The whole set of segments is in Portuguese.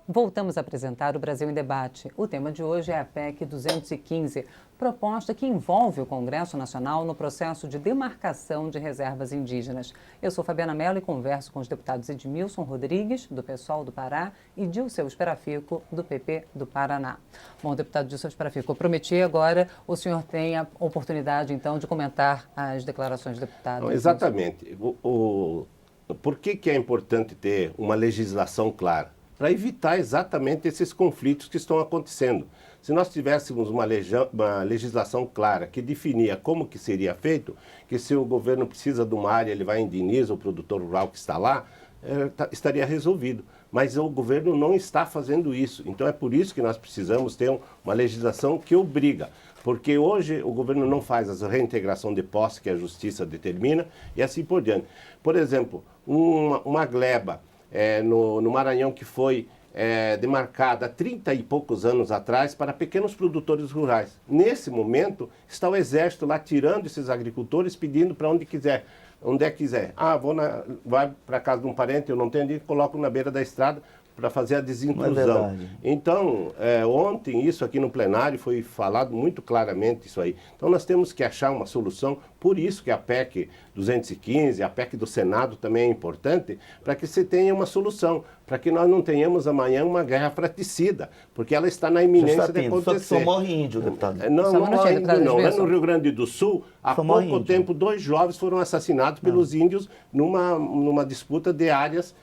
Voltamos a apresentar o Brasil em Debate. O tema de hoje é a PEC 215, proposta que envolve o Congresso Nacional no processo de demarcação de reservas indígenas. Eu sou Fabiana Mello e converso com os deputados Edmilson Rodrigues, do PSOL do Pará, e Dilceu Esperafico, do PP do Paraná. Bom, deputado Dilceu Esperafico, eu prometi agora, o senhor tem a oportunidade, então, de comentar as declarações do deputado. Exatamente. Por que é importante ter uma legislação clara? Para evitar exatamente esses conflitos que estão acontecendo. Se nós tivéssemos uma legislação clara que definia como que seria feito, que se o governo precisa de uma área, ele vai e indeniza o produtor rural que está lá, estaria resolvido. Mas o governo não está fazendo isso. Então é por isso que nós precisamos ter uma legislação que obriga. Porque hoje o governo não faz a reintegração de posse que a justiça determina e assim por diante. Por exemplo, uma gleba no Maranhão que foi demarcada há 30 e poucos anos atrás para pequenos produtores rurais. Nesse momento, está o Exército lá tirando esses agricultores, pedindo para onde quiser. Onde é que quiser. Vai para casa de um parente, eu não tenho dinheiro, coloco na beira da estrada para fazer a desintrusão. Então, ontem, isso aqui no plenário, foi falado muito claramente isso aí. Então, nós temos que achar uma solução, por isso que a PEC 215, a PEC do Senado também é importante, para que se tenha uma solução, para que nós não tenhamos amanhã uma guerra fratricida, porque ela está na iminência de acontecer. Só morre índio, deputado. Não morre índio, não. Lá no Rio Grande do Sul, há pouco tempo, 2 jovens foram assassinados pelos índios numa disputa de áreas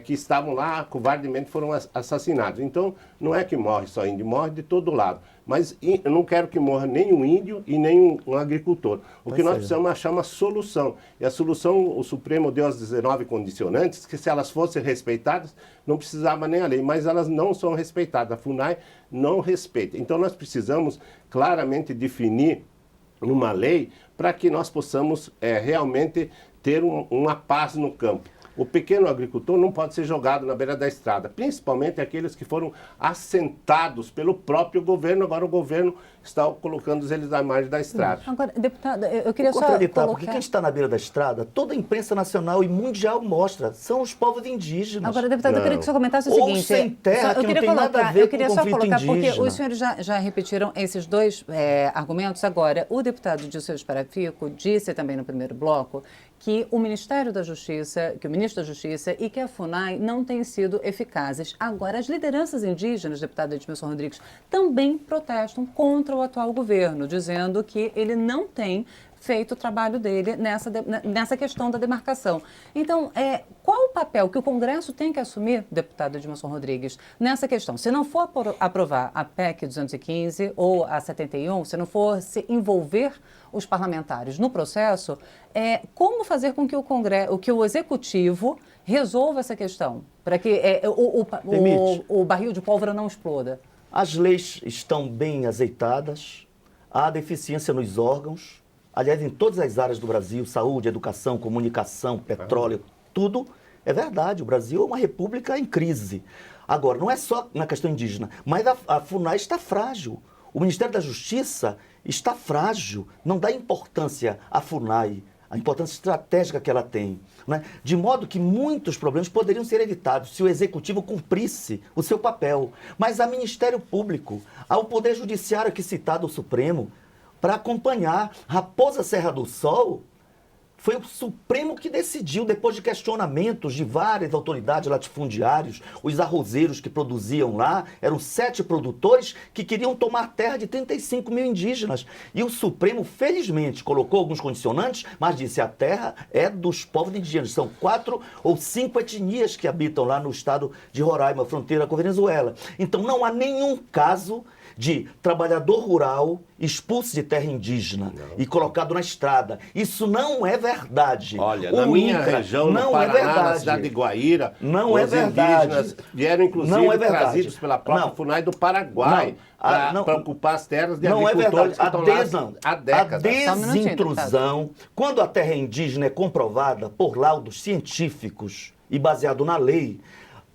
que estavam lá, covardemente foram assassinados. Então, não é que morre só índio, morre de todo lado. Mas eu não quero que morra nem um índio e nem um agricultor. O que nós precisamos é achar uma solução. E a solução, o Supremo deu as 19 condicionantes, que se elas fossem respeitadas, não precisava nem a lei. Mas elas não são respeitadas. A FUNAI não respeita. Então nós precisamos claramente definir numa lei para que nós possamos realmente ter uma paz no campo. O pequeno agricultor não pode ser jogado na beira da estrada, principalmente aqueles que foram assentados pelo próprio governo. Agora o governo está colocando eles à margem da estrada. Agora, deputado, eu queria só colocar... Porque quem está na beira da estrada, toda a imprensa nacional e mundial mostra, são os povos indígenas. Agora, deputado, eu queria que o senhor comentasse o seguinte... Ou sem terra, que não tem nada a ver com o conflito indígena. Porque os senhores já repetiram esses dois argumentos. Agora, o deputado Dilceu Esperafico disse também no primeiro bloco que o Ministério da Justiça, que o ministro da Justiça e que a FUNAI não têm sido eficazes. Agora, as lideranças indígenas, deputado Edmilson Rodrigues, também protestam contra o atual governo, dizendo que ele não tem feito o trabalho dele nessa questão da demarcação. Então, qual o papel que o Congresso tem que assumir, deputado Edmilson Rodrigues, nessa questão? Se não for aprovar a PEC 215 ou a 71, se não for se envolver os parlamentares no processo, como fazer com que o Executivo resolva essa questão, para que o barril de pólvora não exploda? As leis estão bem azeitadas, há deficiência nos órgãos, aliás, em todas as áreas do Brasil, saúde, educação, comunicação, petróleo, tudo é verdade. O Brasil é uma república em crise. Agora, não é só na questão indígena, mas a FUNAI está frágil. O Ministério da Justiça está frágil, não dá importância à FUNAI, a importância estratégica que ela tem, né? De modo que muitos problemas poderiam ser evitados se o Executivo cumprisse o seu papel. Mas há Ministério Público, há o Poder Judiciário aqui citado, o Supremo, para acompanhar. Raposa Serra do Sol foi o Supremo que decidiu, depois de questionamentos de várias autoridades latifundiárias, os arrozeiros que produziam lá, eram 7 produtores que queriam tomar terra de 35 mil indígenas. E o Supremo, felizmente, colocou alguns condicionantes, mas disse: a terra é dos povos indígenas. São 4 ou 5 etnias que habitam lá no estado de Roraima, fronteira com a Venezuela. Então não há nenhum caso de trabalhador rural expulso de terra indígena e colocado na estrada. Isso não é verdade. Olha, na minha região, no Paraná, na cidade de Guaíra, os indígenas vieram, inclusive, trazidos pela própria FUNAI do Paraguai para ocupar as terras de agricultores que estão lá há décadas. A desintrusão, quando a terra indígena é comprovada por laudos científicos e baseado na lei,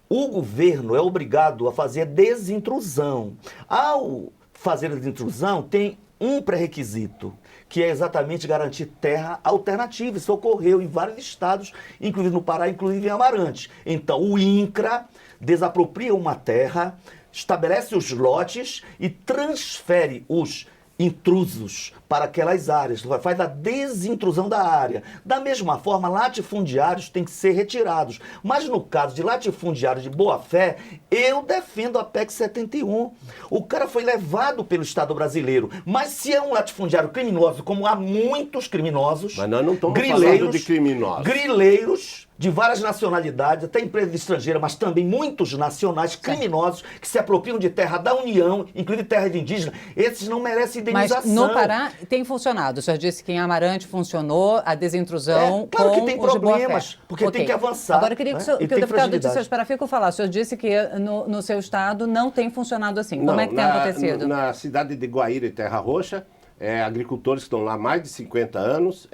o governo é obrigado a fazer desintrusão. Ao fazer a desintrusão, tem um pré-requisito, que é exatamente garantir terra alternativa. Isso ocorreu em vários estados, inclusive no Pará, inclusive em Amarante. Então, o INCRA desapropria uma terra, estabelece os lotes e transfere os intrusos para aquelas áreas, faz a desintrusão da área. Da mesma forma, latifundiários têm que ser retirados. Mas no caso de latifundiários de boa-fé, eu defendo a PEC 71. O cara foi levado pelo Estado brasileiro. Mas se é um latifundiário criminoso, como há muitos criminosos... Mas nós não estamos falando de criminosos. Grileiros de várias nacionalidades, até empresas estrangeiras, mas também muitos nacionais criminosos que se apropriam de terra da União, inclusive terra de indígena, esses não merecem indenização. Mas no Pará tem funcionado. O senhor disse que em Amarante funcionou a desintrusão claro com que tem os de boa-fé. problemas, porque tem que avançar. Agora eu queria que, que o deputado de Seus Parafico falasse. O senhor disse que no seu estado não tem funcionado assim. Como é que tem acontecido? Na cidade de Guaíra e Terra Roxa, agricultores que estão lá há mais de 50 anos,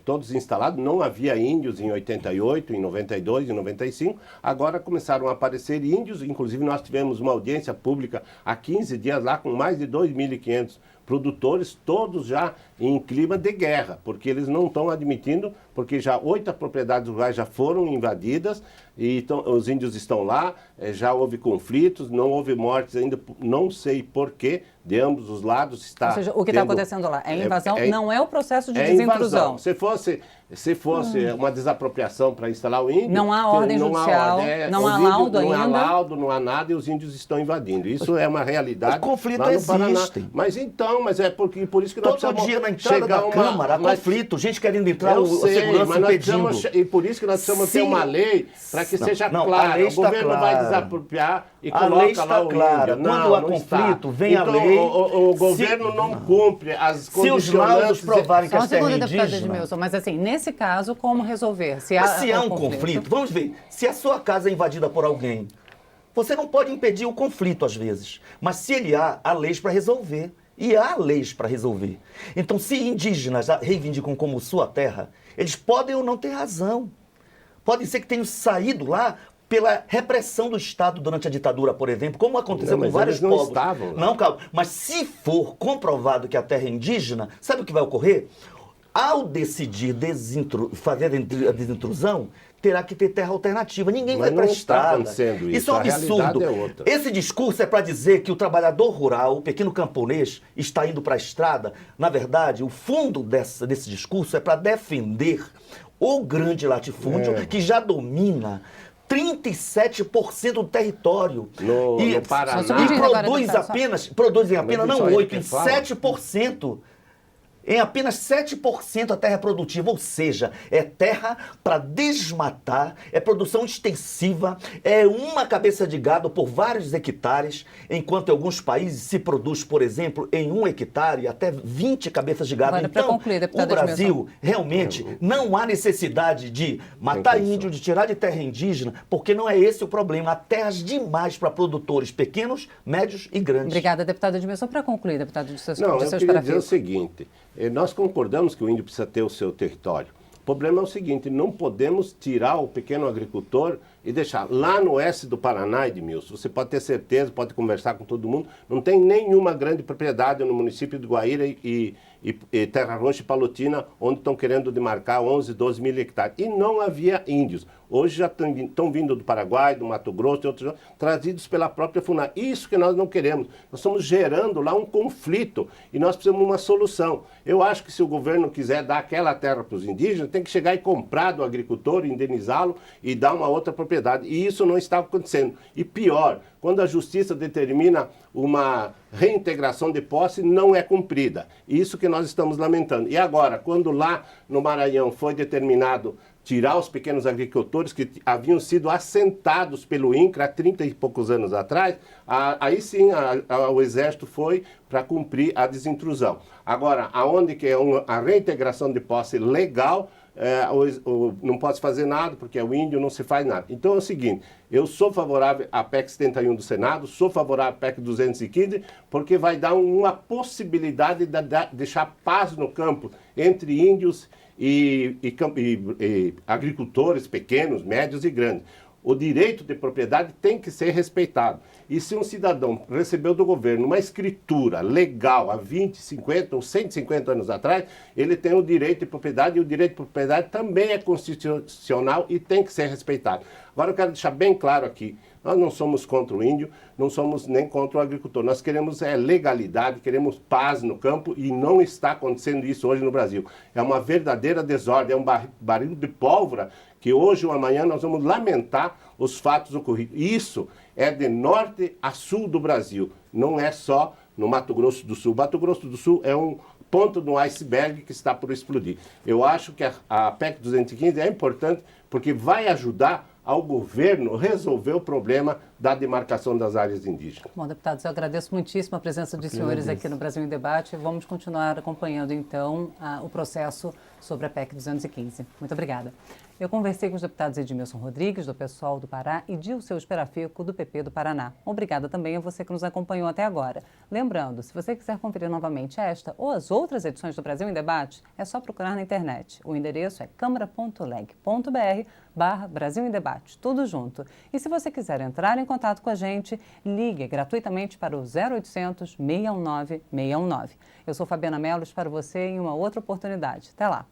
todos instalados. Não havia índios em 88, em 92, em 95. Agora começaram a aparecer índios. Inclusive nós tivemos uma audiência pública há 15 dias lá com mais de 2.500 produtores, todos já em clima de guerra, porque eles não estão admitindo, porque já 8 propriedades rurais já foram invadidas, e os índios estão lá, já houve conflitos, não houve mortes ainda, não sei porquê, de ambos os lados está... Ou seja, o que está acontecendo lá é invasão, não é o processo de desintrusão. Se fosse uma desapropriação para instalar o índio... Não há ordem judicial, não há laudo ainda. Não há laudo, não há nada, e os índios estão invadindo. Isso é uma realidade. O conflito existe. Mas porque por isso que nós todo dia na entrada da Câmara, conflito, gente querendo entrar, segurança impedindo. E por isso que nós precisamos ter uma lei para que seja clara. O governo não vai desapropriar e coloca lá o índio. Quando há conflito, vem a lei... O governo não cumpre as condicionantes... Se os laudos provarem que a terra é indígena... Mas assim, nesse caso, como resolver? Se há um conflito, vamos ver, se a sua casa é invadida por alguém, você não pode impedir o conflito às vezes, mas se ele há leis para resolver. E há leis para resolver. Então, se indígenas reivindicam como sua terra, eles podem ou não ter razão. Pode ser que tenham saído lá pela repressão do Estado durante a ditadura, por exemplo, como aconteceu com vários povos. Estavam lá. Não, calma. Mas se for comprovado que a terra é indígena, sabe o que vai ocorrer? Ao decidir fazer a desintrusão, terá que ter terra alternativa. Ninguém vai para a estrada. Isso é um absurdo. Esse discurso é para dizer que o trabalhador rural, o pequeno camponês, está indo para a estrada. Na verdade, o fundo desse discurso é para defender o grande latifúndio que já domina 37% do território. No Paraná. E produzem apenas não 8%, em 7%. Em apenas 7% a terra é produtiva, ou seja, é terra para desmatar, é produção extensiva, é uma cabeça de gado por vários hectares, enquanto em alguns países se produz, por exemplo, em 1 hectare até 20 cabeças de gado. Agora, então, concluir, o Brasil realmente não há necessidade de matar índio, de tirar de terra indígena, porque não é esse o problema. Há terras demais para produtores pequenos, médios e grandes. Obrigada, deputado Edmilson. Para concluir, deputado de Seus Não, eu queria dizer o seguinte... Nós concordamos que o índio precisa ter o seu território. O problema é o seguinte, não podemos tirar o pequeno agricultor e deixar. Lá no oeste do Paraná, Edmilson, você pode ter certeza, pode conversar com todo mundo, não tem nenhuma grande propriedade no município de Guaíra e Terra Roxa e Palotina, onde estão querendo demarcar 11, 12 mil hectares. E não havia índios. Hoje já estão vindo do Paraguai, do Mato Grosso e outros, trazidos pela própria FUNAI. Isso que nós não queremos. Nós estamos gerando lá um conflito e nós precisamos de uma solução. Eu acho que se o governo quiser dar aquela terra para os indígenas, tem que chegar e comprar do agricultor, indenizá-lo e dar uma outra propriedade. E isso não está acontecendo. E pior, quando a justiça determina uma reintegração de posse, não é cumprida. Isso que nós estamos lamentando. E agora, quando lá no Maranhão foi determinado tirar os pequenos agricultores que haviam sido assentados pelo INCRA há 30 e poucos anos atrás, aí sim o Exército foi para cumprir a desintrusão. Agora, aonde que é a reintegração de posse legal, não pode fazer nada, porque o índio não se faz nada. Então é o seguinte, eu sou favorável à PEC 71 do Senado, sou favorável à PEC 215, porque vai dar uma possibilidade de deixar paz no campo entre índios e agricultores pequenos, médios e grandes. o direito de propriedade tem que ser respeitado. E se um cidadão recebeu do governo uma escritura legal há 20, 50 ou 150 anos atrás, ele tem o direito de propriedade e o direito de propriedade também é constitucional e tem que ser respeitado. Agora eu quero deixar bem claro aqui, nós não somos contra o índio, não somos nem contra o agricultor. Nós queremos legalidade, queremos paz no campo e não está acontecendo isso hoje no Brasil. É uma verdadeira desordem, é um barril de pólvora que hoje ou amanhã nós vamos lamentar os fatos ocorridos. Isso é de norte a sul do Brasil, não é só no Mato Grosso do Sul. Mato Grosso do Sul é um ponto do iceberg que está por explodir. Eu acho que a PEC 215 é importante porque vai ajudar ao governo resolver o problema da demarcação das áreas indígenas. Bom, deputados, eu agradeço muitíssimo a presença dos senhores aqui no Brasil em Debate. Vamos continuar acompanhando, então, o processo sobre a PEC 215. Muito obrigada. Eu conversei com os deputados Edmilson Rodrigues, do PSOL do Pará, e Dirceu Esperafico, do PP do Paraná. Obrigada também a você que nos acompanhou até agora. Lembrando, se você quiser conferir novamente esta ou as outras edições do Brasil em Debate, é só procurar na internet. O endereço é câmara.leg.br/Brasil em Debate, tudo junto. E se você quiser entrar em contato com a gente, ligue gratuitamente para o 0800 619 619. Eu sou Fabiana Mello, espero você em uma outra oportunidade. Até lá!